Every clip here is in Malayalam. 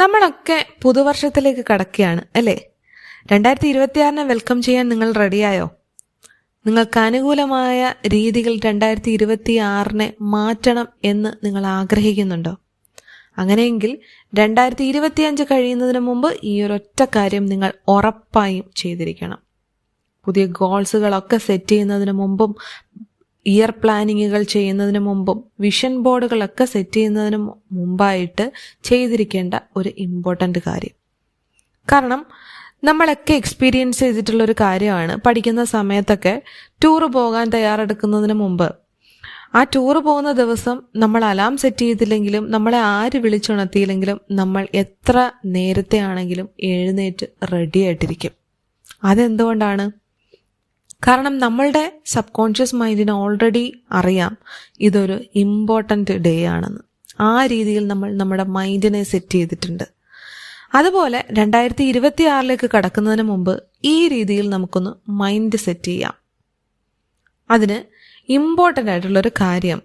നമ്മളൊക്കെ പുതുവർഷത്തിലേക്ക് കടക്കുകയാണ് അല്ലേ? 2026 വെൽക്കം ചെയ്യാൻ നിങ്ങൾ റെഡിയായോ? നിങ്ങൾക്ക് അനുകൂലമായ രീതികൾ 2026 മാറ്റണം എന്ന് നിങ്ങൾ ആഗ്രഹിക്കുന്നുണ്ടോ? അങ്ങനെയെങ്കിൽ 2025 കഴിയുന്നതിന് മുമ്പ് ഈ ഒരൊറ്റ കാര്യം നിങ്ങൾ ഉറപ്പായും ചെയ്തിരിക്കണം. പുതിയ ഗോൾസുകളൊക്കെ സെറ്റ് ചെയ്യുന്നതിന് മുമ്പും, ഇയർ പ്ലാനിങ്ങുകൾ ചെയ്യുന്നതിന് മുമ്പും, വിഷൻ ബോർഡുകളൊക്കെ സെറ്റ് ചെയ്യുന്നതിന് മുമ്പായിട്ട് ചെയ്തിരിക്കേണ്ട ഒരു ഇമ്പോർട്ടൻ്റ് കാര്യം. കാരണം നമ്മളൊക്കെ എക്സ്പീരിയൻസ് ചെയ്തിട്ടുള്ളൊരു കാര്യമാണ്, പഠിക്കുന്ന സമയത്തൊക്കെ ടൂറ് പോകാൻ തയ്യാറെടുക്കുന്നതിന് മുമ്പ് ആ ടൂറ് പോകുന്ന ദിവസം നമ്മൾ അലാം സെറ്റ് ചെയ്തില്ലെങ്കിലും, നമ്മളെ ആര് വിളിച്ചുണർത്തിയില്ലെങ്കിലും നമ്മൾ എത്ര നേരത്തെ ആണെങ്കിലും എഴുന്നേറ്റ് റെഡി ആയിട്ടിരിക്കും. അതെന്തുകൊണ്ടാണ്? കാരണം നമ്മളുടെ സബ് കോൺഷ്യസ് മൈൻഡിന് ഓൾറെഡി അറിയാം ഇതൊരു ഇമ്പോർട്ടൻ്റ് ഡേ ആണെന്ന്. ആ രീതിയിൽ നമ്മൾ നമ്മുടെ മൈൻഡിനെ സെറ്റ് ചെയ്തിട്ടുണ്ട്. അതുപോലെ 2026 കടക്കുന്നതിന് മുമ്പ് ഈ രീതിയിൽ നമുക്കൊന്ന് മൈൻഡ് സെറ്റ് ചെയ്യാം. അതിന് ഇമ്പോർട്ടൻ്റ് ആയിട്ടുള്ളൊരു കാര്യം,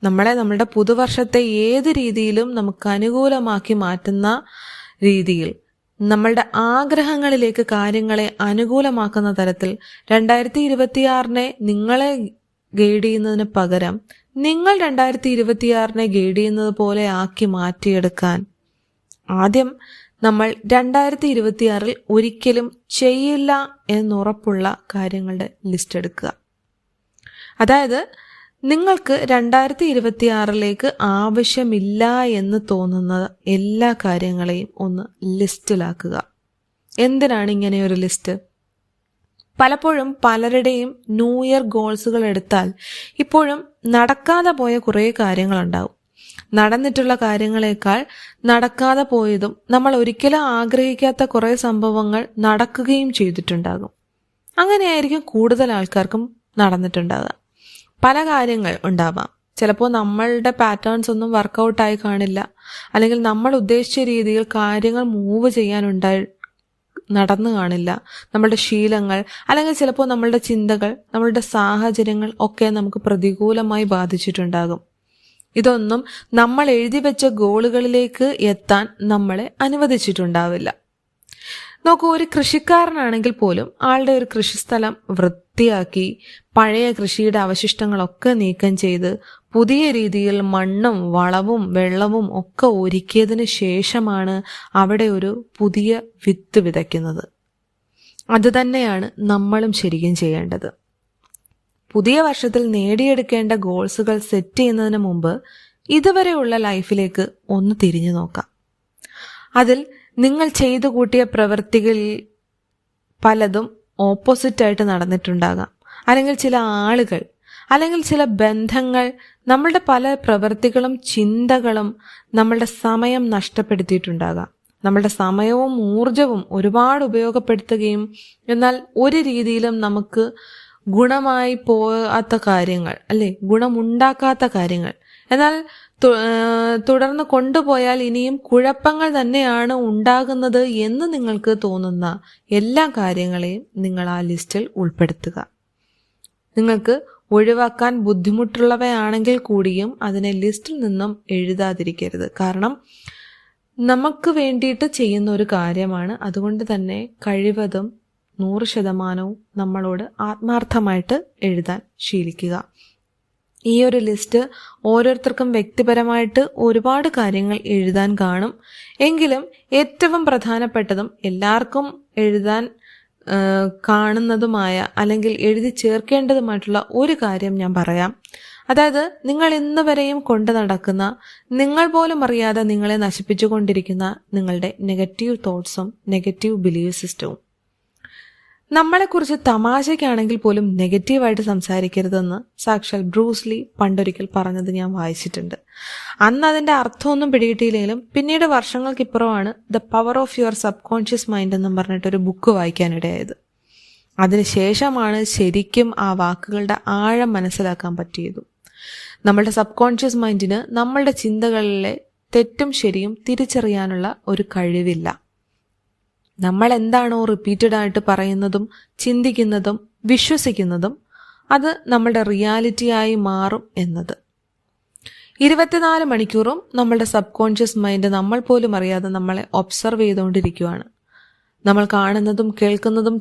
നമ്മുടെ പുതുവർഷത്തെ ഏത് രീതിയിലും നമുക്ക് അനുകൂലമാക്കി മാറ്റുന്ന രീതിയിൽ, നമ്മളുടെ ആഗ്രഹങ്ങളിലേക്ക് കാര്യങ്ങളെ അനുകൂലമാക്കുന്ന തരത്തിൽ 2026 നിങ്ങളെ ഗൈഡ് ചെയ്യുന്നതിന് പകരം നിങ്ങൾ 2026 ഗൈഡ് ചെയ്യുന്നത് പോലെ ആക്കി മാറ്റിയെടുക്കാൻ ആദ്യം നമ്മൾ 2026 ഒരിക്കലും ചെയ്യില്ല എന്നുറപ്പുള്ള കാര്യങ്ങളുടെ ലിസ്റ്റ് എടുക്കുക. അതായത് നിങ്ങൾക്ക് 2026 ആവശ്യമില്ല എന്ന് തോന്നുന്ന എല്ലാ കാര്യങ്ങളെയും ഒന്ന് ലിസ്റ്റിലാക്കുക. എന്തിനാണ് ഇങ്ങനെയൊരു ലിസ്റ്റ്? പലപ്പോഴും പലരുടെയും ന്യൂ ഇയർ ഗോൾസുകൾ എടുത്താൽ ഇപ്പോഴും നടക്കാതെ പോയ കുറേ കാര്യങ്ങളുണ്ടാവും. നടന്നിട്ടുള്ള കാര്യങ്ങളെക്കാൾ നടക്കാതെ പോയതും നമ്മൾ ഒരിക്കലും ആഗ്രഹിക്കാത്ത കുറേ സംഭവങ്ങൾ നടക്കുകയും ചെയ്തിട്ടുണ്ടാകും. അങ്ങനെയായിരിക്കും കൂടുതൽ ആൾക്കാർക്കും നടന്നിട്ടുണ്ടാകുക. പല കാര്യങ്ങൾ ഉണ്ടാവാം. ചിലപ്പോൾ നമ്മളുടെ പാറ്റേൺസ് ഒന്നും വർക്കൗട്ടായി കാണില്ല, അല്ലെങ്കിൽ നമ്മൾ ഉദ്ദേശിച്ച രീതിയിൽ കാര്യങ്ങൾ മൂവ് ചെയ്യാനുണ്ടായി നടന്നു കാണില്ല. നമ്മളുടെ ശീലങ്ങൾ, അല്ലെങ്കിൽ ചിലപ്പോൾ നമ്മളുടെ ചിന്തകൾ, നമ്മളുടെ സാഹചര്യങ്ങൾ ഒക്കെ നമുക്ക് പ്രതികൂലമായി ബാധിച്ചിട്ടുണ്ടാകും. ഇതൊന്നും നമ്മൾ എഴുതി വെച്ച ഗോളുകളിലേക്ക് എത്താൻ നമ്മളെ അനുവദിച്ചിട്ടുണ്ടാവില്ല. നോക്കൂ, ഒരു കൃഷിക്കാരനാണെങ്കിൽ പോലും ആളുടെ ഒരു കൃഷിസ്ഥലം വൃത്തിയാക്കി പഴയ കൃഷിയുടെ അവശിഷ്ടങ്ങളൊക്കെ നീക്കം ചെയ്ത് പുതിയ രീതിയിൽ മണ്ണും വളവും വെള്ളവും ഒക്കെ ഒരുക്കിയതിന് ശേഷമാണ് അവിടെ ഒരു പുതിയ വിത്ത് വിതയ്ക്കുന്നത്. അതുതന്നെയാണ് നമ്മളും ശരിക്കും ചെയ്യേണ്ടത്. പുതിയ വർഷത്തിൽ നേടിയെടുക്കേണ്ട ഗോൾസുകൾ സെറ്റ് ചെയ്യുന്നതിന് മുമ്പ് ഇതുവരെയുള്ള ലൈഫിലേക്ക് ഒന്ന് തിരിഞ്ഞു നോക്കാം. അതിൽ നിങ്ങൾ ചെയ്തു കൂട്ടിയ പ്രവൃത്തികളിൽ പലതും ഓപ്പോസിറ്റായിട്ട് നടന്നിട്ടുണ്ടാകാം. അല്ലെങ്കിൽ ചില ആളുകൾ, അല്ലെങ്കിൽ ചില ബന്ധങ്ങൾ നമ്മളുടെ പല പ്രവൃത്തികളും ചിന്തകളും നമ്മളുടെ സമയം നഷ്ടപ്പെടുത്തിയിട്ടുണ്ടാകാം. നമ്മളുടെ സമയവും ഊർജവും ഒരുപാട് ഉപയോഗപ്പെടുത്തുകയും എന്നാൽ ഒരു രീതിയിലും നമുക്ക് ഗുണമായി പോകാത്ത കാര്യങ്ങൾ, അല്ലെ, ഗുണമുണ്ടാക്കാത്ത കാര്യങ്ങൾ, എന്നാൽ തുടർന്ന് കൊണ്ടുപോയാൽ ഇനിയും കുഴപ്പങ്ങൾ തന്നെയാണ് ഉണ്ടാകുന്നത് എന്ന് നിങ്ങൾക്ക് തോന്നുന്ന എല്ലാ കാര്യങ്ങളെയും നിങ്ങൾ ആ ലിസ്റ്റിൽ ഉൾപ്പെടുത്തുക. നിങ്ങൾക്ക് ഒഴിവാക്കാൻ ബുദ്ധിമുട്ടുള്ളവയാണെങ്കിൽ കൂടിയും അതിനെ ലിസ്റ്റിൽ നിന്നും എഴുതാതിരിക്കരുത്. കാരണം നമുക്ക് വേണ്ടിയിട്ട് ചെയ്യുന്ന ഒരു കാര്യമാണ്. അതുകൊണ്ട് തന്നെ കഴിവതും 100% നമ്മളോട് ആത്മാർത്ഥമായിട്ട് എഴുതാൻ ശീലിക്കുക. ഈ ഒരു ലിസ്റ്റ് ഓരോരുത്തർക്കും വ്യക്തിപരമായിട്ട് ഒരുപാട് കാര്യങ്ങൾ എഴുതാൻ കാണും. എങ്കിലും ഏറ്റവും പ്രധാനപ്പെട്ടതും എല്ലാവർക്കും എഴുതാൻ കാണുന്നതുമായ, അല്ലെങ്കിൽ എഴുതി ചേർക്കേണ്ടതുമായിട്ടുള്ള ഒരു കാര്യം ഞാൻ പറയാം. അതായത് നിങ്ങൾ ഇന്ന് വരെയും കൊണ്ടു നടക്കുന്ന, നിങ്ങൾ പോലും അറിയാതെ നിങ്ങളെ നശിപ്പിച്ചുകൊണ്ടിരിക്കുന്ന നിങ്ങളുടെ നെഗറ്റീവ് തോട്ട്സും നെഗറ്റീവ് ബിലീവ് സിസ്റ്റവും. നമ്മളെക്കുറിച്ച് തമാശയ്ക്കാണെങ്കിൽ പോലും നെഗറ്റീവായിട്ട് സംസാരിക്കരുതെന്ന് സാക്ഷാൽ ബ്രൂസ് ലീ പണ്ടൊരിക്കൽ പറഞ്ഞത് ഞാൻ വായിച്ചിട്ടുണ്ട്. അന്ന് അതിൻ്റെ അർത്ഥമൊന്നും പിടികിട്ടിയില്ലെങ്കിലും പിന്നീട് വർഷങ്ങൾക്കിപ്പുറമാണ് the power of your subconscious mind എന്നും പറഞ്ഞിട്ടൊരു ബുക്ക് വായിക്കാനിടയായത്. അതിനുശേഷമാണ് ശരിക്കും ആ വാക്കുകളുടെ ആഴം മനസ്സിലാക്കാൻ പറ്റിയതും. നമ്മളുടെ സബ് കോൺഷ്യസ് മൈൻഡിന് നമ്മളുടെ ചിന്തകളിലെ തെറ്റും ശരിയും തിരിച്ചറിയാനുള്ള ഒരു കഴിവില്ല. നമ്മൾ എന്താണോ റിപ്പീറ്റഡ് ആയിട്ട് പറയുന്നതും ചിന്തിക്കുന്നതും വിശ്വസിക്കുന്നതും അത് നമ്മളുടെ റിയാലിറ്റിയായി മാറും എന്നത്. 24 മണിക്കൂറും നമ്മളുടെ സബ് കോൺഷ്യസ് മൈൻഡ് നമ്മൾ പോലും അറിയാതെ നമ്മളെ ഒബ്സർവ് ചെയ്തുകൊണ്ടിരിക്കുകയാണ്. നമ്മൾ കാണുന്നതും കേൾക്കുന്നതും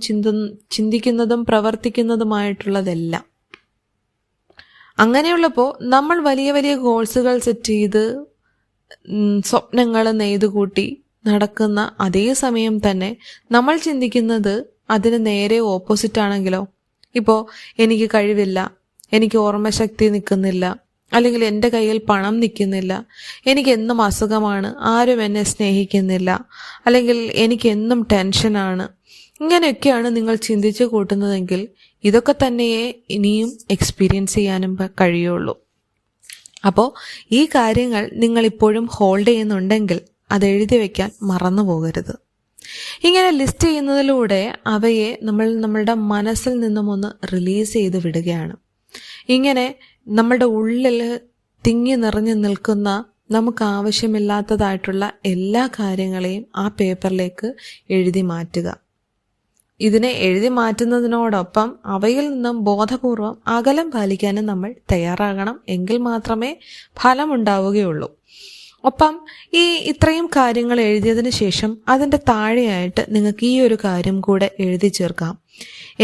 ചിന്തിക്കുന്നതും പ്രവർത്തിക്കുന്നതുമായിട്ടുള്ളതെല്ലാം. അങ്ങനെയുള്ളപ്പോൾ നമ്മൾ വലിയ വലിയ ഗോൾസുകൾ സെറ്റ് ചെയ്ത് സ്വപ്നങ്ങൾ നെയ്തുകൂട്ടി നടക്കുന്ന അതേ സമയം തന്നെ നമ്മൾ ചിന്തിക്കുന്നത് അതിന് നേരെ ഓപ്പോസിറ്റ് ആണെങ്കിലോ? ഇപ്പോൾ എനിക്ക് കഴിവില്ല, എനിക്ക് ഓർമ്മശക്തി നിൽക്കുന്നില്ല, അല്ലെങ്കിൽ എൻ്റെ കയ്യിൽ പണം നിൽക്കുന്നില്ല, എനിക്ക് എന്നും അസുഖമാണ്, ആരും എന്നെ സ്നേഹിക്കുന്നില്ല, അല്ലെങ്കിൽ എനിക്ക് എന്നും ടെൻഷനാണ്, ഇങ്ങനെയൊക്കെയാണ് നിങ്ങൾ ചിന്തിച്ചു കൂട്ടുന്നതെങ്കിൽ ഇതൊക്കെ തന്നെയേ ഇനിയും എക്സ്പീരിയൻസ് ചെയ്യാനും കഴിയുള്ളൂ. അപ്പോൾ ഈ കാര്യങ്ങൾ നിങ്ങൾ ഇപ്പോഴും ഹോൾഡ് ചെയ്യുന്നുണ്ടെങ്കിൽ അത് എഴുതി വയ്ക്കാൻ മറന്നു പോകരുത്. ഇങ്ങനെ ലിസ്റ്റ് ചെയ്യുന്നതിലൂടെ അവയെ നമ്മളുടെ മനസ്സിൽ നിന്നും ഒന്ന് റിലീസ് ചെയ്ത് വിടുകയാണ്. ഇങ്ങനെ നമ്മളുടെ ഉള്ളിൽ തിങ്ങി നിറഞ്ഞു നിൽക്കുന്ന നമുക്ക് ആവശ്യമില്ലാത്തതായിട്ടുള്ള എല്ലാ കാര്യങ്ങളെയും ആ പേപ്പറിലേക്ക് എഴുതി മാറ്റുക. ഇതിനെ എഴുതി മാറ്റുന്നതിനോടൊപ്പം അവയിൽ നിന്നും ബോധപൂർവം അകലം പാലിക്കാനും നമ്മൾ തയ്യാറാകണം. എങ്കിൽ മാത്രമേ ഫലമുണ്ടാവുകയുള്ളൂ. ഒപ്പം ഇത്രയും കാര്യങ്ങൾ എഴുതിയതിന് ശേഷം അതിൻ്റെ താഴെയായിട്ട് നിങ്ങൾക്ക് ഈ ഒരു കാര്യം കൂടെ എഴുതി ചേർക്കാം.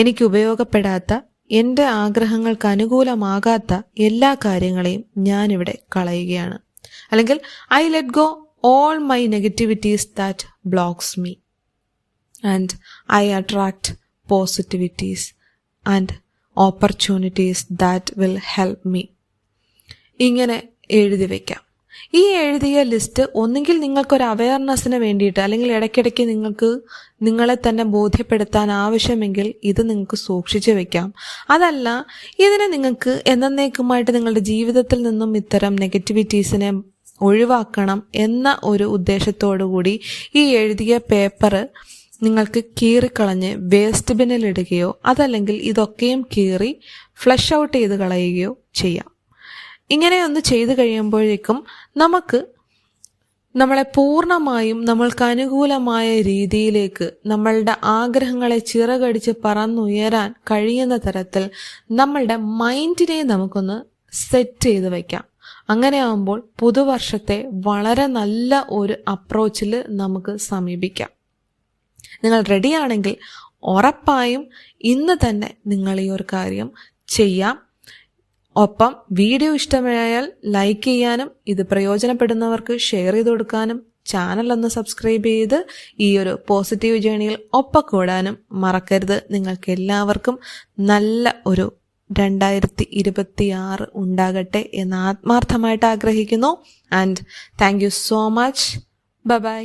എനിക്ക് ഉപയോഗപ്പെടാത്ത, എൻ്റെ ആഗ്രഹങ്ങൾക്ക് അനുകൂലമാകാത്ത എല്ലാ കാര്യങ്ങളെയും ഞാനിവിടെ കളയുകയാണ്. അല്ലെങ്കിൽ I let go all my negativities that blocks me and I attract positivities and opportunities that will help me. ഇങ്ങനെ എഴുതി വയ്ക്കാം. ഈ എഴുതിയ ലിസ്റ്റ് ഒന്നുകിൽ നിങ്ങൾക്കൊരു അവയർനെസ്സിന് വേണ്ടിയിട്ട്, അല്ലെങ്കിൽ ഇടയ്ക്കിടയ്ക്ക് നിങ്ങൾക്ക് നിങ്ങളെ തന്നെ ബോധ്യപ്പെടുത്താൻ ആവശ്യമെങ്കിൽ ഇത് നിങ്ങൾക്ക് സൂക്ഷിച്ചു വെക്കാം. അതല്ല, ഇതിനെ നിങ്ങൾക്ക് എന്നേക്കുമായിട്ട് നിങ്ങളുടെ ജീവിതത്തിൽ നിന്നും ഇത്തരം നെഗറ്റിവിറ്റീസിനെ ഒഴിവാക്കണം എന്ന ഒരു ഉദ്ദേശത്തോടു കൂടി ഈ എഴുതിയ പേപ്പർ നിങ്ങൾക്ക് കീറിക്കളഞ്ഞ് വേസ്റ്റ് ബിന്നിൽ ഇടുകയോ അതല്ലെങ്കിൽ ഇതൊക്കെയും കീറി ഫ്ലഷ് ഔട്ട് ചെയ്ത് കളയുകയോ ചെയ്യാം. ഇങ്ങനെ ഒന്ന് ചെയ്തു കഴിയുമ്പോഴേക്കും നമുക്ക് നമ്മളെ പൂർണ്ണമായും നമ്മൾക്ക് അനുകൂലമായ രീതിയിലേക്ക് നമ്മളുടെ ആഗ്രഹങ്ങളെ ചിറകടിച്ച് പറന്നുയരാൻ കഴിയുന്ന തരത്തിൽ നമ്മളുടെ മൈൻഡിനെ നമുക്കൊന്ന് സെറ്റ് ചെയ്ത് വയ്ക്കാം. അങ്ങനെ ആകുമ്പോൾ പുതുവർഷത്തെ വളരെ നല്ല ഒരു അപ്രോച്ചിൽ നമുക്ക് സമീപിക്കാം. നിങ്ങൾ റെഡിയാണെങ്കിൽ ഉറപ്പായും ഇന്ന് തന്നെ നിങ്ങൾ ഈ ഒരു കാര്യം ചെയ്യാം. ഒപ്പം വീഡിയോ ഇഷ്ടമായാൽ ലൈക്ക് ചെയ്യാനും ഇത് പ്രയോജനപ്പെടുന്നവർക്ക് ഷെയർ ചെയ്ത് കൊടുക്കാനും ചാനൽ ഒന്ന് സബ്സ്ക്രൈബ് ചെയ്ത് ഈ ഒരു പോസിറ്റീവ് ജേണിയിൽ ഒപ്പം കൂടാനും മറക്കരുത്. നിങ്ങൾക്ക് എല്ലാവർക്കും നല്ല ഒരു 2026 ഉണ്ടാകട്ടെ എന്ന് ആത്മാർത്ഥമായിട്ട് ആഗ്രഹിക്കുന്നു. And thank you so much. By.